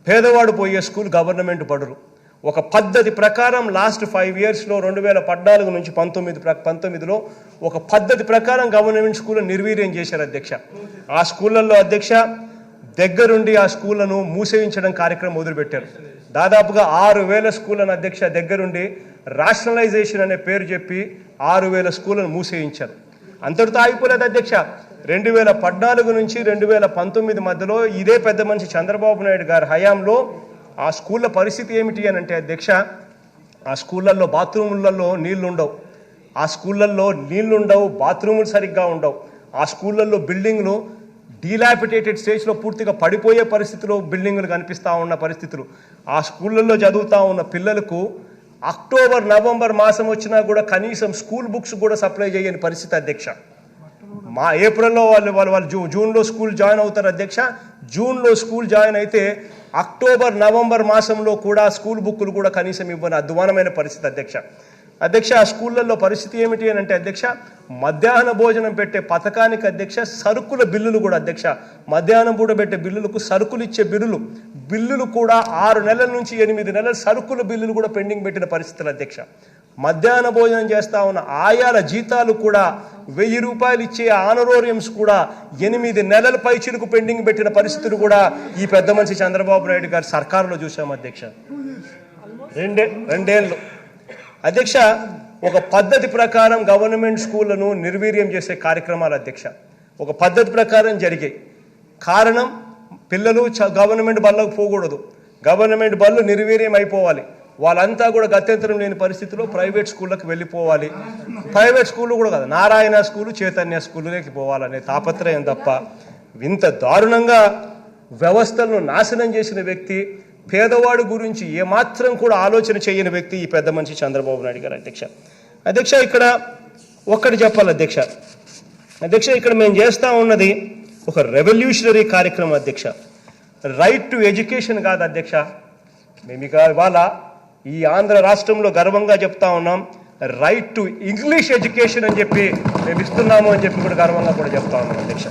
పేదవాడు పోయే school government బడులు. ఒక పద్ధతి ప్రకారం లాస్ట్ 5 ఇయర్స్లో 2014 నుంచి 19లో ఒక పద్ధతి ప్రకారం గవర్నమెంట్ స్కూల్ నిర్వీర్యం చేశారు అధ్యక్ష. ఆ స్కూళ్ళల్లో అధ్యక్ష దగ్గరుండి ఆ స్కూళ్లను మూసేయించడం కార్యక్రమం మొదలుపెట్టారు. దాదాపుగా 6,000 స్కూళ్ళను అధ్యక్ష దగ్గరుండి రాషనలైజేషన్ అనే పేరు చెప్పి 6,000 స్కూళ్ళను మూసేయించారు. అంతటితో ఆగిపోలేదు అధ్యక్ష. 2014 నుంచి 2019 మధ్యలో ఇదే పెద్ద మనిషి చంద్రబాబు నాయుడు గారి హయాంలో ఆ స్కూళ్ళ పరిస్థితి ఏమిటి అని అంటే అధ్యక్ష, ఆ స్కూళ్ళల్లో బాత్రూములలో నీళ్లుండవు, ఆ స్కూళ్ళల్లో నీళ్లుండవు, బాత్రూములు సరిగ్గా ఉండవు, ఆ స్కూళ్ళల్లో బిల్డింగ్లు డీలాపిటేటెడ్ స్టేజ్లో పూర్తిగా పడిపోయే పరిస్థితిలో బిల్డింగులు కనిపిస్తూ ఉన్న పరిస్థితులు. ఆ స్కూళ్ళల్లో చదువుతూ ఉన్న పిల్లలకు అక్టోబర్ నవంబర్ మాసం వచ్చినా కూడా కనీసం స్కూల్ బుక్స్ కూడా సప్లై చేయని పరిస్థితి అధ్యక్ష. ఏప్రిల్లో వాళ్ళు జూన్లో స్కూల్ జాయిన్ అవుతారు అధ్యక్ష. జూన్లో స్కూల్ జాయిన్ అయితే అక్టోబర్ నవంబర్ మాసంలో కూడా స్కూల్ బుక్కులు కూడా కనీసం ఇవ్వని అధ్వానమైన పరిస్థితి అధ్యక్ష. ఆ స్కూళ్ళల్లో పరిస్థితి ఏమిటి అని అంటే అధ్యక్ష, మధ్యాహ్న భోజనం పెట్టే పథకానికి అధ్యక్ష సరుకుల బిల్లులు కూడా అధ్యక్ష, మధ్యాహ్నం పూట పెట్టే బిల్లులకు సరుకులు ఇచ్చే బిల్లులు కూడా 6 నెలల నుంచి 8 నెలల సరుకుల బిల్లులు కూడా పెండింగ్ పెట్టిన పరిస్థితులు అధ్యక్ష. మధ్యాహ్న భోజనం చేస్తా ఉన్న ఆయాల జీతాలు కూడా 1000 రూపాయలు ఇచ్చే ఆనరోరియంస్ కూడా 8 నెలల పైచిలకు పెండింగ్ పెట్టిన పరిస్థితులు కూడా ఈ పెద్ద మనిషి చంద్రబాబు నాయుడు గారి సర్కారులో చూసాం అధ్యక్ష. రెండేళ్ళు అధ్యక్ష ఒక పద్ధతి ప్రకారం గవర్నమెంట్ స్కూళ్లను నిర్వీర్యం చేసే కార్యక్రమాలు అధ్యక్ష ఒక పద్ధతి ప్రకారం జరిగాయి. కారణం పిల్లలు గవర్నమెంట్ బళ్ళకు పోకూడదు, గవర్నమెంట్ బళ్ళు నిర్వీర్యం అయిపోవాలి, వాళ్ళంతా కూడా గత్యంతరం లేని పరిస్థితిలో ప్రైవేట్ స్కూళ్ళకి వెళ్ళిపోవాలి. ప్రైవేట్ స్కూళ్ళు కూడా కాదు, నారాయణ స్కూలు, చైతన్య స్కూళ్ళకి పోవాలనే తాపత్రయం తప్ప ఇంత దారుణంగా వ్యవస్థలను నాశనం చేసిన వ్యక్తి, పేదవాడు గురించి ఏమాత్రం కూడా ఆలోచన చేయని వ్యక్తి ఈ పెద్ద మనిషి చంద్రబాబు నాయుడు గారు అధ్యక్ష. ఇక్కడ ఒక్కటి చెప్పాలి అధ్యక్ష, ఇక్కడ మేము చేస్తూ ఉన్నది ఒక రెవల్యూషనరీ కార్యక్రమం అధ్యక్ష. రైట్ టు ఎడ్యుకేషన్ కాదు అధ్యక్ష, మేము ఇవాళ ఈ ఆంధ్ర రాష్ట్రంలో గర్వంగా చెప్తా ఉన్నాం, రైట్ టు ఇంగ్లీష్ ఎడ్యుకేషన్ అని చెప్పి మేము ఇస్తున్నాము అని చెప్పి కూడా గర్వంగా కూడా చెప్తా ఉన్నాం అధ్యక్ష.